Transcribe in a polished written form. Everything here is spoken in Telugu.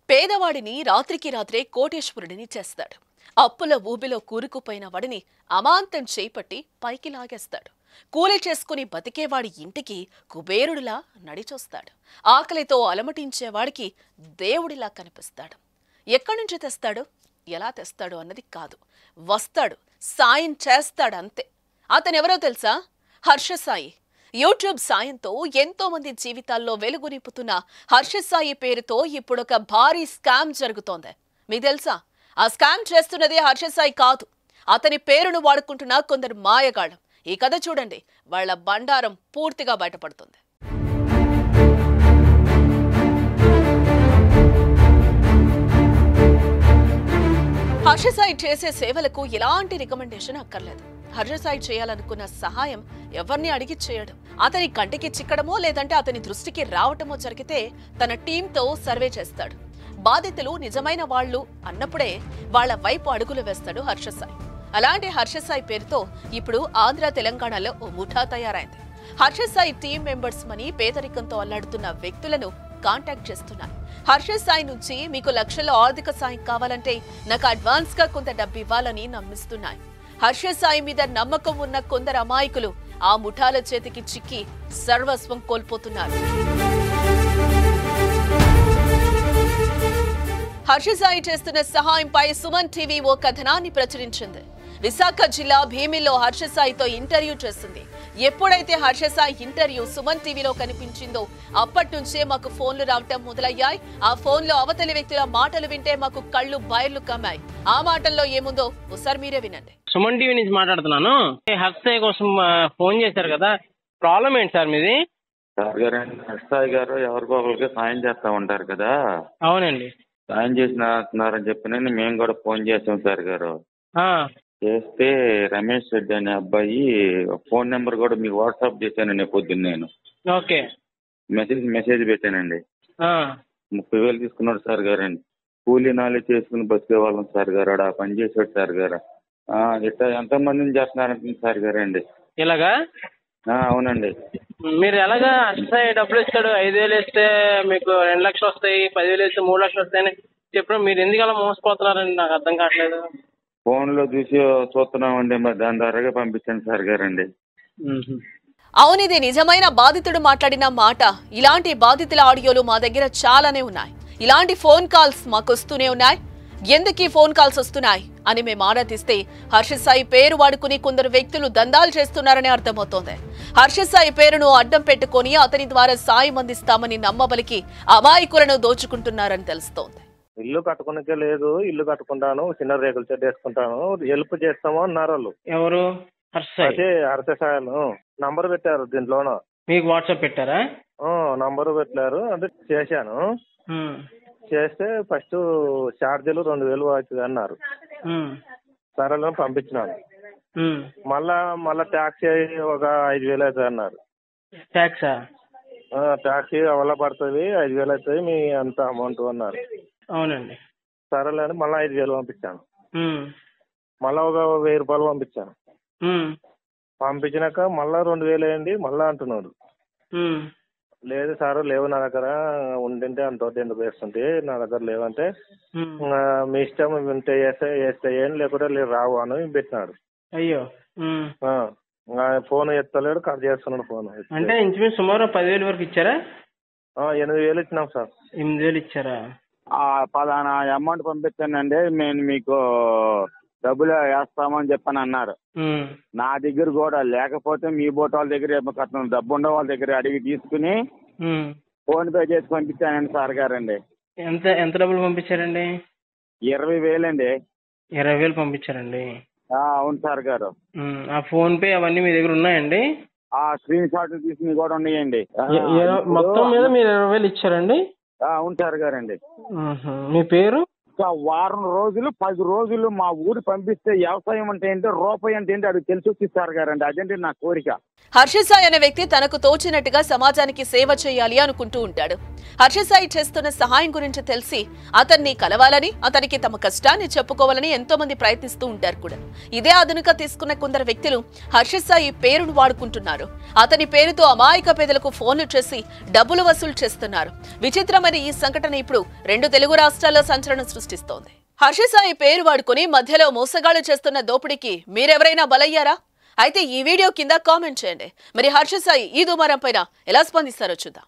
పేదవాడిని రాత్రికి రాత్రే కోటేశ్వరుడిని చేస్తాడు. అప్పుల ఊబిలో కూరుకుపోయిన వాడిని అమాంతం చేపట్టి పైకి లాగేస్తాడు. కూలి చేసుకుని బతికేవాడి ఇంటికి కుబేరుడిలా నడిచొస్తాడు. ఆకలితో అలమటించేవాడికి దేవుడిలా కనిపిస్తాడు. ఎక్కడి నుంచి తెస్తాడు, ఎలా తెస్తాడు అన్నది కాదు, వస్తాడు, సాయం చేస్తాడు అంతే. అతనెవరో తెలుసా? హర్షసాయి. యూట్యూబ్ సాయంతో ఎంతో మంది జీవితాల్లో వెలుగు నింపుతున్న హర్షసాయి పేరుతో ఇప్పుడొక భారీ స్కామ్ జరుగుతోంది. మీకు తెలుసా? ఆ స్కామ్ చేస్తున్నదే హర్షసాయి కాదు, అతని పేరును వాడుకుంటున్న కొందరు మాయగాళ్ళం. ఈ కథ చూడండి, వాళ్ళ బండారం పూర్తిగా బయటపడుతుంది. హర్షసాయి చేసే సేవలకు ఎలాంటి రికమెండేషన్ అక్కర్లేదు. హర్షసాయి చేయాలనుకున్న సహాయం ఎవరిని అడిగి చేయడం, అతని కంటికి చిక్కడమో లేదంటే అతని దృష్టికి రావటమో జరిగితే తన టీంతో సర్వే చేస్తాడు. బాధితులు నిజమైన వాళ్ళు అన్నప్పుడే వాళ్ల వైపు అడుగులు వేస్తాడు హర్షసాయి. అలాంటి హర్షసాయి పేరుతో ఇప్పుడు ఆంధ్ర తెలంగాణలో ఓ ముఠా తయారైంది. హర్షసాయి టీం మెంబర్స్ మని పేదరికంతో అల్లాడుతున్న వ్యక్తులను కాంటాక్ట్ చేస్తున్నారు. హర్షసాయి నుంచి మీకు లక్షల ఆర్థిక సాయం కావాలంటే నాకు అడ్వాన్స్ గా కొంత డబ్బు ఇవ్వాలని నమ్మిస్తున్నాయి. హర్షసాయి మీద నమ్మకం ఉన్న కొందరు అమాయకులు ఆ ముఠాల చేతికి చిక్కి సర్వస్వం కోల్పోతున్నారు. హర్షసాయి చేస్తున్న సహాయంపై సుమన్ టీవీ ఓ కథనాన్ని ప్రచురించింది. విశాఖ జిల్లా భీమిలో హర్షసాయితో ఇంటర్వ్యూ చేసింది. ఎప్పుడైతే హర్షసాయి ఇంటర్వ్యూ సుమన్ టీవీలో కనిపించిందో అప్పటి నుంచే మాకు ఫోన్లు రావటం మొదలయ్యాయి. ఆ ఫోన్లో అవతలి వ్యక్తుల మాటలు వింటే మాకు కళ్ళు బయర్లు కమ్మాయి. ఆ మాటల్లో ఏముందో ఒకసారి మీరే వినండి. సుమన్ టీవీ నుంచి మాట్లాడుతున్నాను. హర్షసాయి కోసం ఫోన్ చేశారు కదా, ప్రాబ్లం ఏంటి సార్ మీది? సార్ గారు, హర్షసాయి గారు ఎవరికో ఒకరికి సాయం చేస్తా ఉంటారు కదా. అవునండి, సాయం చేసినారని చెప్పిన మేము కూడా ఫోన్ చేసాం సార్ గారు. చేస్తే రమేష్ రెడ్డి అనే అబ్బాయి ఫోన్ నెంబర్ కూడా మీకు వాట్సాప్ చేశానండి పొద్దున్న. నేను ఓకే మెసేజ్ పెట్టానండి. 30,000 తీసుకున్నాడు సార్ గారు అండి. కూలీ నాలి చేసుకుని బతికే వాళ్ళం సార్ గారు. ఆ పని చేసాడు సార్ గారు. ఇట్లా ఎంతమందిని చేస్తున్నారంటుంది సార్ గారు అండి. ఇలాగా? అవునండి. మీరు ఎలాగా హర్షసాయి డబ్బులు ఇస్తాడు, 5,000 ఇస్తే మీకు 2 లక్షలు వస్తాయి, 10,000 ఇస్తే 3 లక్షలు వస్తాయని చెప్పడం మీరు ఎందుకు అలా మోసపోతున్నారండి? నాకు అర్థం కావట్లేదు. ఫోన్లో చూసి చూస్తున్నామండి, మరి దాని ద్వారాగా పంపించాను సార్ గారండి. అవునిది నిజమైన బాధితుడు మాట్లాడిన మాట. ఇలాంటి బాధితుల ఆడియోలు మా దగ్గర చాలానే ఉన్నాయి. ఇలాంటి ఫోన్ కాల్స్ మాకు వస్తూనే ఉన్నాయి. ఎందుకు ఈ ఫోన్ కాల్స్ వస్తున్నాయి అని మేము ఆరాధిస్తే హర్షసాయి పేరు వాడుకుని కొందరు వ్యక్తులు దందాలు చేస్తున్నారని అర్థమవుతోంది. హర్షసాయి పేరును అడ్డం పెట్టుకుని అతని ద్వారా సాయం అందిస్తామని నమ్మబలికి అమాయకులను దోచుకుంటున్నారని తెలుస్తోంది. ఇల్లు కట్టుకునికే లేదు, ఇల్లు కట్టుకుంటాను, చిన్న రేకుల చెట్టు వేసుకుంటాను, హెల్ప్ చేస్తాము అన్నారు వాళ్ళు. ఎవరు? హర్షసాయి. అదే హర్షసాయిలు నంబర్ పెట్టారు దీంట్లోన. మీకు వాట్సాప్ పెట్టారా? నంబర్ పెట్టారు, అంటే చేశాను. చేస్తే ఫస్ట్ ఛార్జీలు 2,000 అవుతుంది అన్నారు. సరేలే పంపించినాను. మళ్ళా ట్యాక్సీ ఒక 5,000 అవుతుంది అన్నారు. ట్యాక్సీ వల్ల పడుతుంది, 5,000 అవుతుంది మీ అంత అమౌంట్ అన్నారు. అవునండి. సరేలే అని మళ్ళీ 5,000 పంపించాను. మళ్ళా ఒక 1,000 రూపాయలు పంపించాను. పంపించినాక మళ్ళా 2,000 అయ్యండి మళ్ళా అంటున్నాడు. లేదు సార్, లేవు నా దగ్గర, ఉండింటే అంత ఎందుకు వేస్తుంటే నా దగ్గర లేవంటే మీ ఇష్టం ఉంటే వేస్తే లేకుంటే లేదు రావు అని పెట్టినాడు. అయ్యో, ఫోన్ ఎత్తలేడు, కట్ చేస్తున్నాడు ఫోన్. అంటే ఇంచుమించు సుమారు 10,000 వరకు ఇచ్చారా? 8,000 ఇచ్చినాం సార్. 8,000 ఇచ్చారా? పలానా అమౌంట్ పంపించానండి, నేను మీకు డబ్బులు వేస్తామని చెప్పని అన్నారు. నా దగ్గర కూడా లేకపోతే మీ బోట్ వాళ్ళ దగ్గర డబ్బు ఉండే వాళ్ళ దగ్గర అడిగి తీసుకుని ఫోన్ పే చేసి పంపించానండి సార్ గారండి. ఎంత డబ్బులు పంపించారండి? 20,000 అండి. 20,000 పంపించారండి? అవును సార్ గారు. ఆ ఫోన్ పే అవన్నీ మీ దగ్గర ఉన్నాయండి? ఆ స్క్రీన్ షాట్ తీసి కూడా ఉన్నాయండి. మొత్తం మీద మీరు 20,000 ఇచ్చారండి? అవును సార్ గారండి. మీ పేరు? ఒక్క వారం రోజులు 10 రోజులు మా ఊరు పంపిస్తే వ్యవసాయం అంటే ఏంటో రూపాయి అంటే ఏంటో అది తెలిసి వచ్చిస్తారు గారండి. అదేంటి నా కోరిక. హర్ష సాయి అనే వ్యక్తి తనకు తోచినట్టుగా సమాజానికి సేవ చేయాలి అనుకుంటూ ఉంటాడు. హర్ష సాయి చేస్తున్న సహాయం గురించి తెలిసి అతన్ని కలవాలని, అతనికి తమ కష్టాన్ని చెప్పుకోవాలని ఎంతో మంది ప్రయత్నిస్తూ ఉంటారు కూడా. ఇదే అదునుగా తీసుకున్న కొందరు వ్యక్తులు హర్ష సాయి పేరును వాడుకుంటున్నారు. అతని పేరుతో అమాయక పేదలకు ఫోన్లు చేసి డబ్బులు వసూలు చేస్తున్నారు. విచిత్రమైన ఈ సంఘటన ఇప్పుడు 2 తెలుగు రాష్ట్రాల్లో సంచలనం సృష్టిస్తోంది. హర్ష సాయి పేరు వాడుకుని మధ్యలో మోసగాళ్లు చేస్తున్న దోపిడీకి మీరెవరైనా బలయ్యారా? అయితే ఈ వీడియో కింద కామెంట్ చేయండి. మరి హర్ష సాయి ఈ దుమారం పైన ఎలా స్పందిస్తారో చూద్దాం.